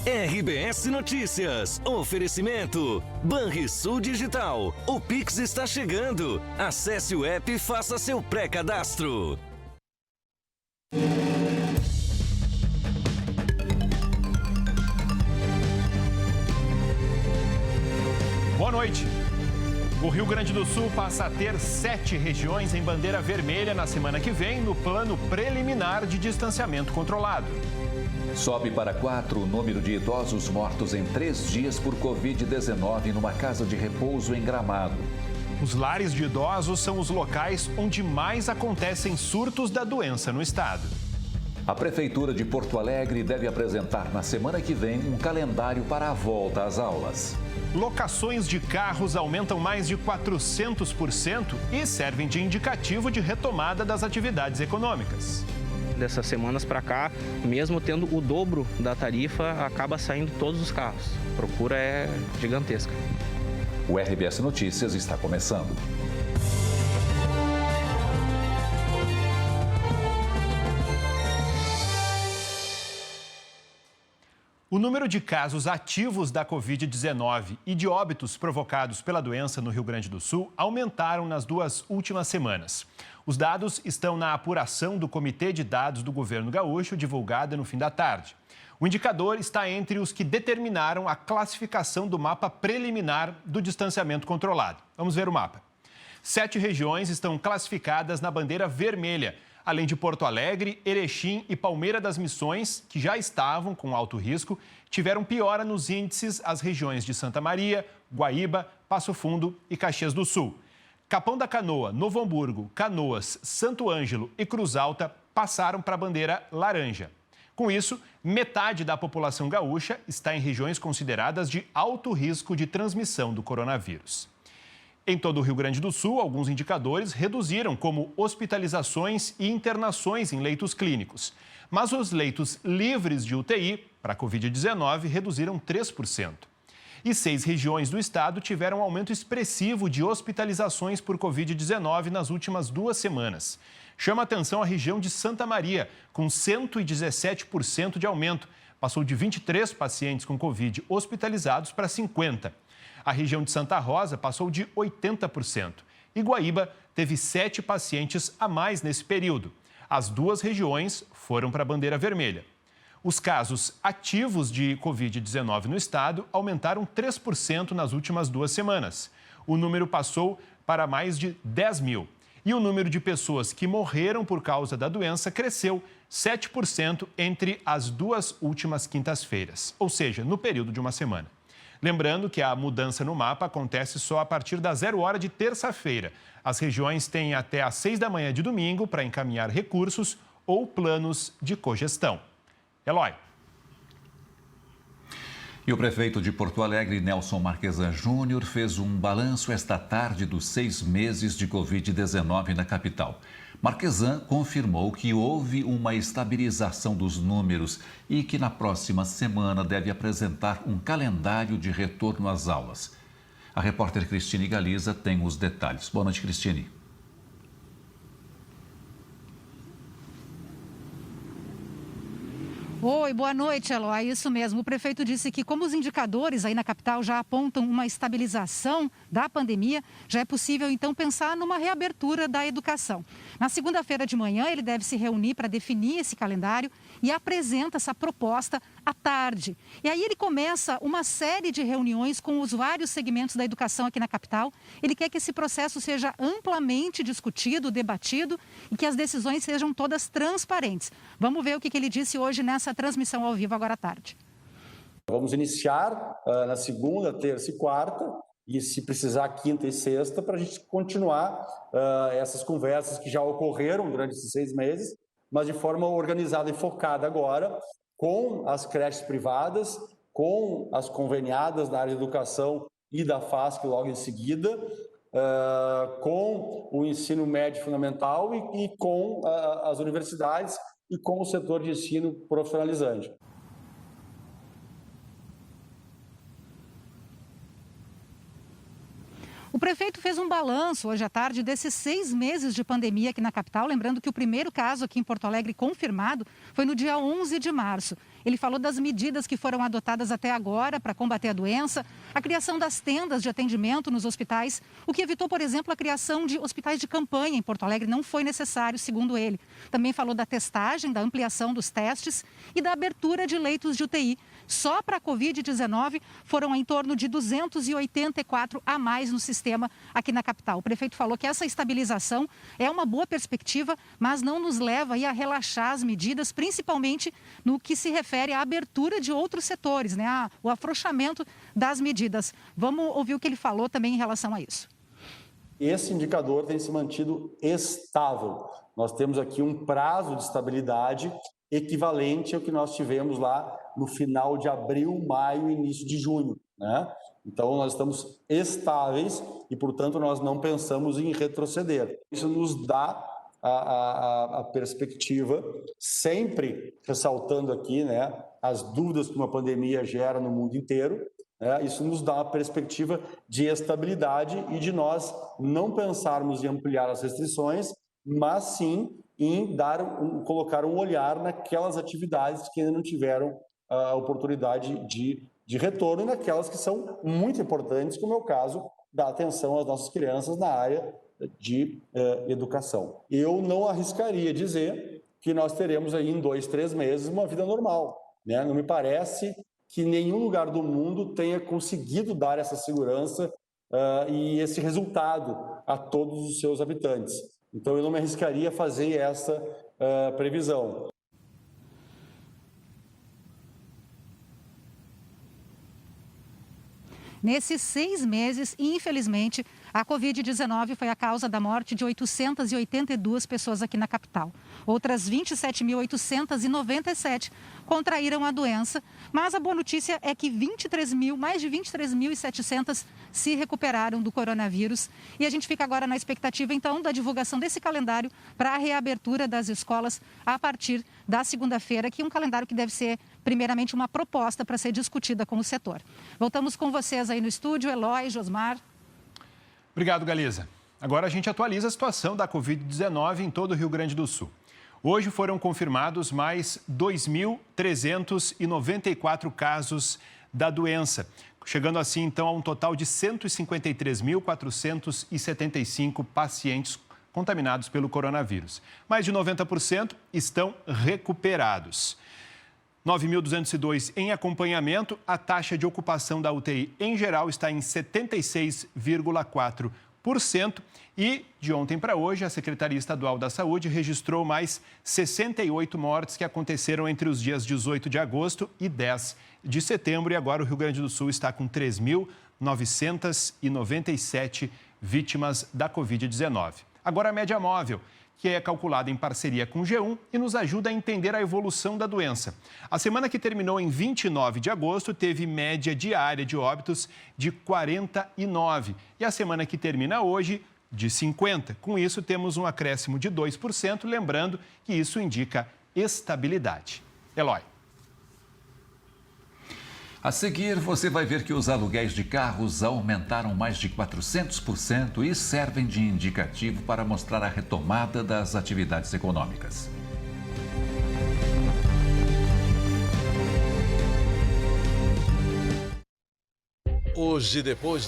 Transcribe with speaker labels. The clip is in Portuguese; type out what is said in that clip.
Speaker 1: RBS Notícias. Oferecimento. Banrisul Digital. O Pix está chegando. Acesse o app e faça seu pré-cadastro.
Speaker 2: Boa noite. O Rio Grande do Sul passa a ter 7 regiões em bandeira vermelha na semana que vem, no plano preliminar de distanciamento controlado.
Speaker 3: Sobe para 4 o número de idosos mortos em 3 dias por Covid-19 numa casa de repouso em Gramado.
Speaker 2: Os lares de idosos são os locais onde mais acontecem surtos da doença no estado.
Speaker 3: A Prefeitura de Porto Alegre deve apresentar na semana que vem um calendário para a volta às aulas.
Speaker 2: Locações de carros aumentam mais de 400% e servem de indicativo de retomada das atividades econômicas.
Speaker 4: Dessas semanas para cá, mesmo tendo o dobro da tarifa, acaba saindo todos os carros. A procura é gigantesca.
Speaker 3: O RBS Notícias está começando.
Speaker 2: O número de casos ativos da Covid-19 e de óbitos provocados pela doença no Rio Grande do Sul aumentaram nas 2 últimas semanas. Os dados estão na apuração do Comitê de Dados do Governo Gaúcho, divulgada no fim da tarde. O indicador está entre os que determinaram a classificação do mapa preliminar do distanciamento controlado. Vamos ver o mapa. 7 regiões estão classificadas na bandeira vermelha, além de Porto Alegre, Erechim e Palmeira das Missões, que já estavam com alto risco, tiveram piora nos índices as regiões de Santa Maria, Guaíba, Passo Fundo e Caxias do Sul. Capão da Canoa, Novo Hamburgo, Canoas, Santo Ângelo e Cruz Alta passaram para a bandeira laranja. Com isso, metade da população gaúcha está em regiões consideradas de alto risco de transmissão do coronavírus. Em todo o Rio Grande do Sul, alguns indicadores reduziram, como hospitalizações e internações em leitos clínicos. Mas os leitos livres de UTI para a Covid-19 reduziram 3%. E 6 regiões do estado tiveram um aumento expressivo de hospitalizações por Covid-19 nas últimas 2 semanas. Chama a atenção a região de Santa Maria, com 117% de aumento. Passou de 23 pacientes com Covid hospitalizados para 50. A região de Santa Rosa passou de 80%. E Guaíba teve 7 pacientes a mais nesse período. As 2 regiões foram para a bandeira vermelha. Os casos ativos de Covid-19 no estado aumentaram 3% nas últimas 2 semanas. O número passou para mais de 10 mil. E o número de pessoas que morreram por causa da doença cresceu 7% entre as 2 últimas quintas-feiras, ou seja, no período de uma semana. Lembrando que a mudança no mapa acontece só a partir da 0 hora de terça-feira. As regiões têm até às 6 da manhã de domingo para encaminhar recursos ou planos de cogestão. Eloy.
Speaker 3: E o prefeito de Porto Alegre, Nelson Marquesan Júnior, fez um balanço esta tarde dos 6 meses de Covid-19 na capital. Marquesan confirmou que houve uma estabilização dos números e que na próxima semana deve apresentar um calendário de retorno às aulas. A repórter Cristine Galiza tem os detalhes. Boa noite, Cristine.
Speaker 5: Oi, boa noite, Eloy. Isso mesmo. O prefeito disse que, como os indicadores aí na capital já apontam uma estabilização da pandemia, já é possível, então, pensar numa reabertura da educação. Na segunda-feira de manhã, ele deve se reunir para definir esse calendário e apresenta essa proposta à tarde. E aí ele começa uma série de reuniões com os vários segmentos da educação aqui na capital. Ele quer que esse processo seja amplamente discutido, debatido e que as decisões sejam todas transparentes. Vamos ver o que ele disse hoje nessa transmissão ao vivo agora à tarde.
Speaker 6: Vamos iniciar na segunda, terça e quarta, e se precisar quinta e sexta, para a gente continuar essas conversas que já ocorreram durante esses 6 meses, mas de forma organizada e focada agora, com as creches privadas, com as conveniadas na área de educação e da FASC logo em seguida, com o ensino médio fundamental e com as universidades e com o setor de ensino profissionalizante.
Speaker 5: O prefeito fez um balanço hoje à tarde desses 6 meses de pandemia aqui na capital, lembrando que o primeiro caso aqui em Porto Alegre confirmado foi no dia 11 de março. Ele falou das medidas que foram adotadas até agora para combater a doença, a criação das tendas de atendimento nos hospitais, o que evitou, por exemplo, a criação de hospitais de campanha em Porto Alegre, não foi necessário, segundo ele. Também falou da testagem, da ampliação dos testes e da abertura de leitos de UTI. Só para a Covid-19 foram em torno de 284 a mais no sistema aqui na capital. O prefeito falou que essa estabilização é uma boa perspectiva, mas não nos leva aí a relaxar as medidas, principalmente no que se refere à abertura de outros setores, né? O afrouxamento das medidas. Vamos ouvir o que ele falou também em relação a isso.
Speaker 6: Esse indicador tem se mantido estável. Nós temos aqui um prazo de estabilidade equivalente ao que nós tivemos lá no final de abril, maio e início de junho, né? Então, nós estamos estáveis e, portanto, nós não pensamos em retroceder. Isso nos dá a perspectiva, sempre ressaltando aqui, né, as dúvidas que uma pandemia gera no mundo inteiro, né? Isso nos dá uma perspectiva de estabilidade e de nós não pensarmos em ampliar as restrições, mas sim em colocar um olhar naquelas atividades que ainda não tiveram a oportunidade de retorno e naquelas que são muito importantes, como é o caso da atenção às nossas crianças na área de educação. Eu não arriscaria dizer que nós teremos aí em 2, 3 meses uma vida normal, né? Não me parece que nenhum lugar do mundo tenha conseguido dar essa segurança e esse resultado a todos os seus habitantes. Então, eu não me arriscaria a fazer essa previsão.
Speaker 5: Nesses 6 meses, infelizmente, a Covid-19 foi a causa da morte de 882 pessoas aqui na capital. Outras 27.897 contraíram a doença, mas a boa notícia é que mais de 23.700 se recuperaram do coronavírus. E a gente fica agora na expectativa, então, da divulgação desse calendário para a reabertura das escolas a partir da segunda-feira, que é um calendário que deve ser, primeiramente, uma proposta para ser discutida com o setor. Voltamos com vocês aí no estúdio, Eloy, Josmar.
Speaker 2: Obrigado, Galiza. Agora a gente atualiza a situação da Covid-19 em todo o Rio Grande do Sul. Hoje foram confirmados mais 2.394 casos da doença, chegando assim então a um total de 153.475 pacientes contaminados pelo coronavírus. Mais de 90% estão recuperados. 9.202 em acompanhamento, a taxa de ocupação da UTI em geral está em 76,4%. E, de ontem para hoje, a Secretaria Estadual da Saúde registrou mais 68 mortes que aconteceram entre os dias 18 de agosto e 10 de setembro. E agora o Rio Grande do Sul está com 3.997 vítimas da Covid-19. Agora a média móvel, que é calculada em parceria com o G1 e nos ajuda a entender a evolução da doença. A semana que terminou em 29 de agosto teve média diária de óbitos de 49 e a semana que termina hoje de 50. Com isso, temos um acréscimo de 2%, lembrando que isso indica estabilidade. Eloy.
Speaker 3: A seguir, você vai ver que os aluguéis de carros aumentaram mais de 400% e servem de indicativo para mostrar a retomada das atividades econômicas.
Speaker 7: Hoje, depois